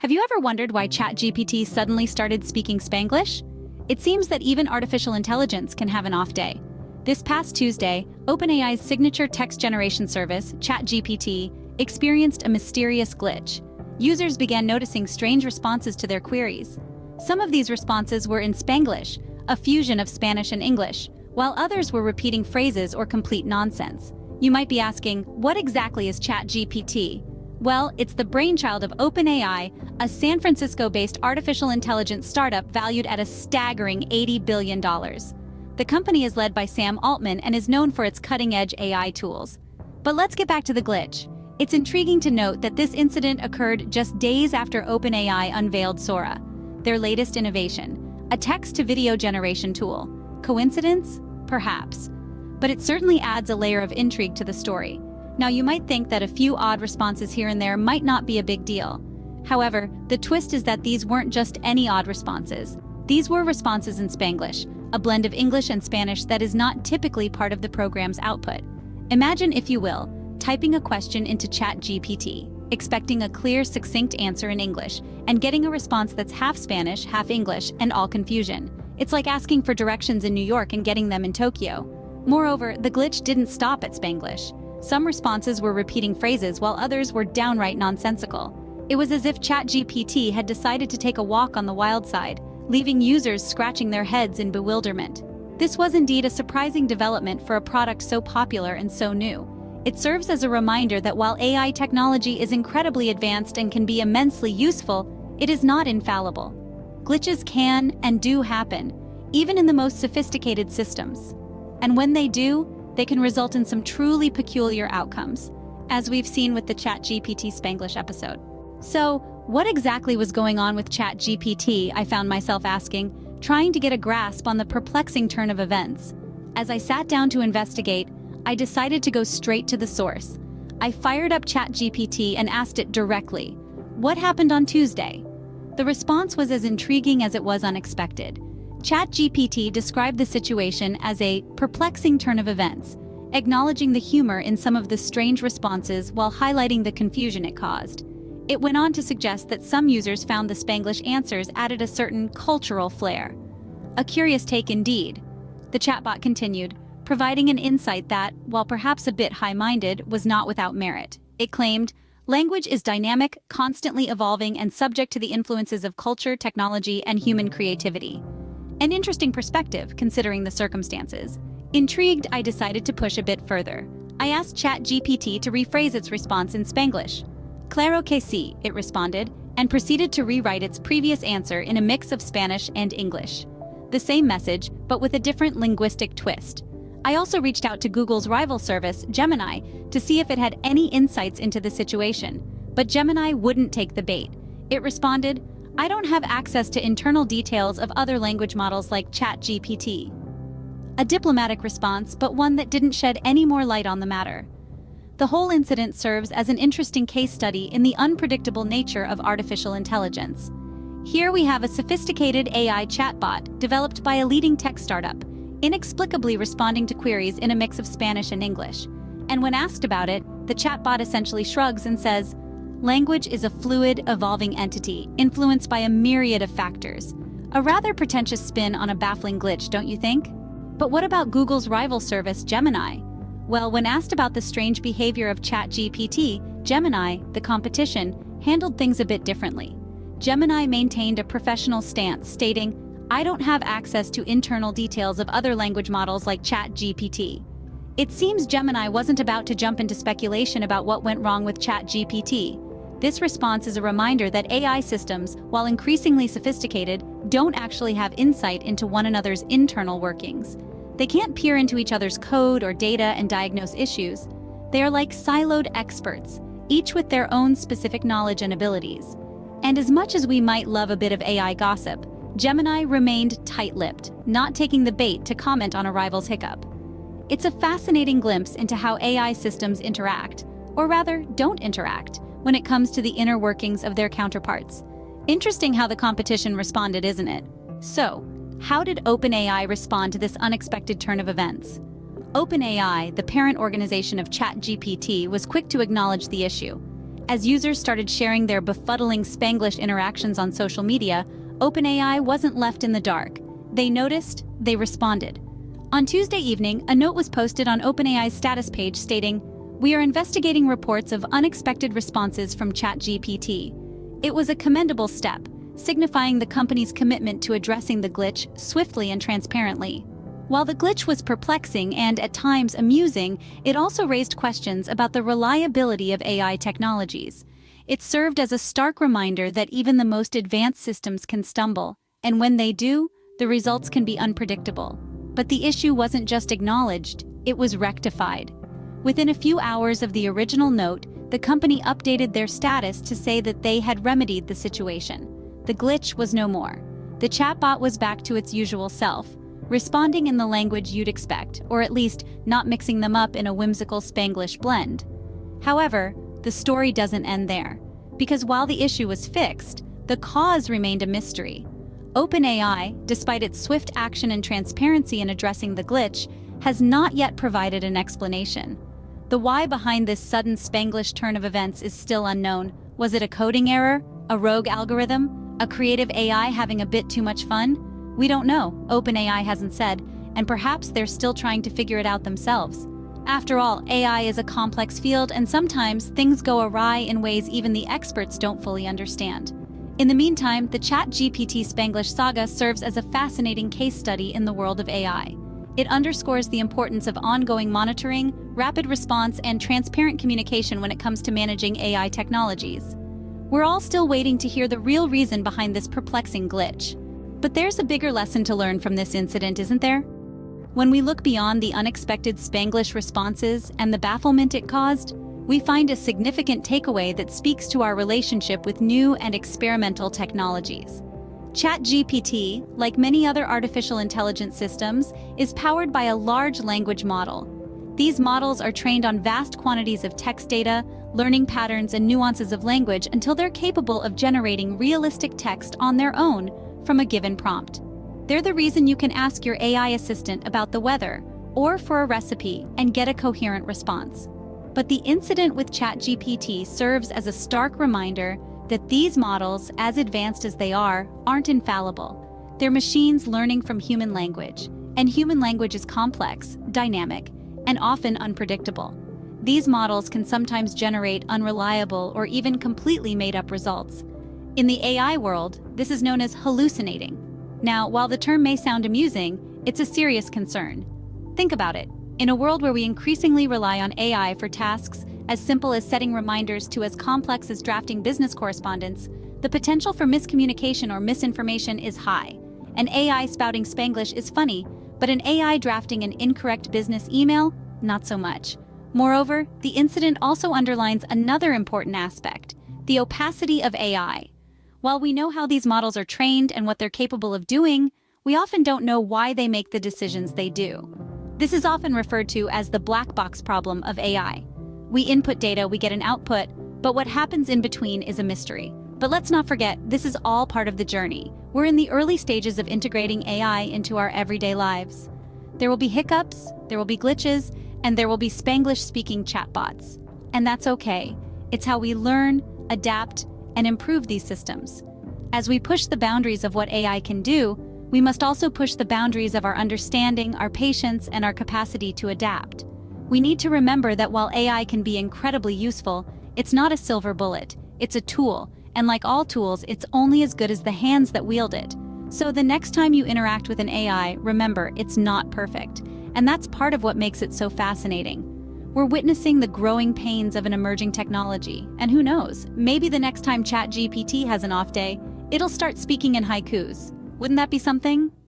Have you ever wondered why ChatGPT suddenly started speaking Spanglish? It seems that even artificial intelligence can have an off day. This past Tuesday, OpenAI's signature text generation service, ChatGPT, experienced a mysterious glitch. Users began noticing strange responses to their queries. Some of these responses were in Spanglish, a fusion of Spanish and English, while others were repeating phrases or complete nonsense. You might be asking, what exactly is ChatGPT? Well, it's the brainchild of OpenAI, a San Francisco-based artificial intelligence startup valued at a staggering $80 billion. The company is led by Sam Altman and is known for its cutting-edge AI tools. But let's get back to the glitch. It's intriguing to note that this incident occurred just days after OpenAI unveiled Sora, their latest innovation, a text-to-video generation tool. Coincidence? Perhaps. But it certainly adds a layer of intrigue to the story. Now, you might think that a few odd responses here and there might not be a big deal. However, the twist is that these weren't just any odd responses. These were responses in Spanglish, a blend of English and Spanish that is not typically part of the program's output. Imagine, if you will, typing a question into ChatGPT, expecting a clear, succinct answer in English, and getting a response that's half Spanish, half English, and all confusion. It's like asking for directions in New York and getting them in Tokyo. Moreover, the glitch didn't stop at Spanglish. Some responses were repeating phrases while others were downright nonsensical. It was as if ChatGPT had decided to take a walk on the wild side, leaving users scratching their heads in bewilderment. This was indeed a surprising development for a product so popular and so new. It serves as a reminder that while AI technology is incredibly advanced and can be immensely useful, it is not infallible. Glitches can and do happen, even in the most sophisticated systems. And when they do, they can result in some truly peculiar outcomes, as we've seen with the ChatGPT Spanglish episode. So, what exactly was going on with ChatGPT, I found myself asking, trying to get a grasp on the perplexing turn of events. As I sat down to investigate, I decided to go straight to the source. I fired up ChatGPT and asked it directly, "What happened on Tuesday?" The response was as intriguing as it was unexpected. ChatGPT described the situation as a perplexing turn of events, acknowledging the humor in some of the strange responses while highlighting the confusion it caused. It went on to suggest that some users found the Spanglish answers added a certain cultural flair. A curious take indeed. The chatbot continued, providing an insight that, while perhaps a bit high-minded, was not without merit. It claimed, "Language is dynamic, constantly evolving, and subject to the influences of culture, technology, and human creativity." An interesting perspective, considering the circumstances. Intrigued, I decided to push a bit further. I asked ChatGPT to rephrase its response in Spanglish. "Claro que sí," it responded, and proceeded to rewrite its previous answer in a mix of Spanish and English. The same message, but with a different linguistic twist. I also reached out to Google's rival service, Gemini, to see if it had any insights into the situation. But Gemini wouldn't take the bait. It responded, "I don't have access to internal details of other language models like ChatGPT." A diplomatic response, but one that didn't shed any more light on the matter. The whole incident serves as an interesting case study in the unpredictable nature of artificial intelligence. Here we have a sophisticated AI chatbot developed by a leading tech startup, inexplicably responding to queries in a mix of Spanish and English. And when asked about it, the chatbot essentially shrugs and says, "Language is a fluid, evolving entity, influenced by a myriad of factors." A rather pretentious spin on a baffling glitch, don't you think? But what about Google's rival service, Gemini? Well, when asked about the strange behavior of ChatGPT, Gemini, the competition, handled things a bit differently. Gemini maintained a professional stance, stating, "I don't have access to internal details of other language models like ChatGPT." It seems Gemini wasn't about to jump into speculation about what went wrong with ChatGPT. This response is a reminder that AI systems, while increasingly sophisticated, don't actually have insight into one another's internal workings. They can't peer into each other's code or data and diagnose issues. They are like siloed experts, each with their own specific knowledge and abilities. And as much as we might love a bit of AI gossip, Gemini remained tight-lipped, not taking the bait to comment on a rival's hiccup. It's a fascinating glimpse into how AI systems interact, or rather, don't interact, when it comes to the inner workings of their counterparts. Interesting how the competition responded, isn't it? So, how did OpenAI respond to this unexpected turn of events? OpenAI, the parent organization of ChatGPT, was quick to acknowledge the issue. As users started sharing their befuddling Spanglish interactions on social media, OpenAI wasn't left in the dark. They noticed, they responded. On Tuesday evening, a note was posted on OpenAI's status page stating, "We are investigating reports of unexpected responses from ChatGPT." It was a commendable step, signifying the company's commitment to addressing the glitch swiftly and transparently. While the glitch was perplexing and at times amusing, it also raised questions about the reliability of AI technologies. It served as a stark reminder that even the most advanced systems can stumble, and when they do, the results can be unpredictable. But the issue wasn't just acknowledged, it was rectified. Within a few hours of the original note, the company updated their status to say that they had remedied the situation. The glitch was no more. The chatbot was back to its usual self, responding in the language you'd expect, or at least not mixing them up in a whimsical Spanglish blend. However, the story doesn't end there, because while the issue was fixed, the cause remained a mystery. OpenAI, despite its swift action and transparency in addressing the glitch, has not yet provided an explanation. The why behind this sudden Spanglish turn of events is still unknown. Was it a coding error? A rogue algorithm? A creative AI having a bit too much fun? We don't know, OpenAI hasn't said, and perhaps they're still trying to figure it out themselves. After all, AI is a complex field, and sometimes things go awry in ways even the experts don't fully understand. In the meantime, the ChatGPT Spanglish saga serves as a fascinating case study in the world of AI. It underscores the importance of ongoing monitoring, rapid response, and transparent communication when it comes to managing AI technologies. We're all still waiting to hear the real reason behind this perplexing glitch. But there's a bigger lesson to learn from this incident, isn't there? When we look beyond the unexpected Spanglish responses and the bafflement it caused, we find a significant takeaway that speaks to our relationship with new and experimental technologies. ChatGPT, like many other artificial intelligence systems, is powered by a large language model. These models are trained on vast quantities of text data, learning patterns and nuances of language until they're capable of generating realistic text on their own from a given prompt. They're the reason you can ask your AI assistant about the weather or for a recipe and get a coherent response. But the incident with ChatGPT serves as a stark reminder that these models, as advanced as they are, aren't infallible. They're machines learning from human language, and human language is complex, dynamic, and often unpredictable. These models can sometimes generate unreliable or even completely made-up results. In the AI world, this is known as hallucinating. Now, while the term may sound amusing, it's a serious concern. Think about it. In a world where we increasingly rely on AI for tasks as simple as setting reminders to as complex as drafting business correspondence, the potential for miscommunication or misinformation is high. An AI spouting Spanglish is funny, but an AI drafting an incorrect business email? Not so much. Moreover, the incident also underlines another important aspect: the opacity of AI. While we know how these models are trained and what they're capable of doing, we often don't know why they make the decisions they do. This is often referred to as the black box problem of AI. We input data, we get an output, but what happens in between is a mystery. But let's not forget, this is all part of the journey. We're in the early stages of integrating AI into our everyday lives. There will be hiccups, there will be glitches, and there will be Spanglish-speaking chatbots. And that's okay. It's how we learn, adapt, and improve these systems. As we push the boundaries of what AI can do, we must also push the boundaries of our understanding, our patience, and our capacity to adapt. We need to remember that while AI can be incredibly useful, it's not a silver bullet. It's a tool, and like all tools, it's only as good as the hands that wield it. So the next time you interact with an AI, remember, it's not perfect. And that's part of what makes it so fascinating. We're witnessing the growing pains of an emerging technology, and who knows, maybe the next time ChatGPT has an off day, it'll start speaking in haikus. Wouldn't that be something?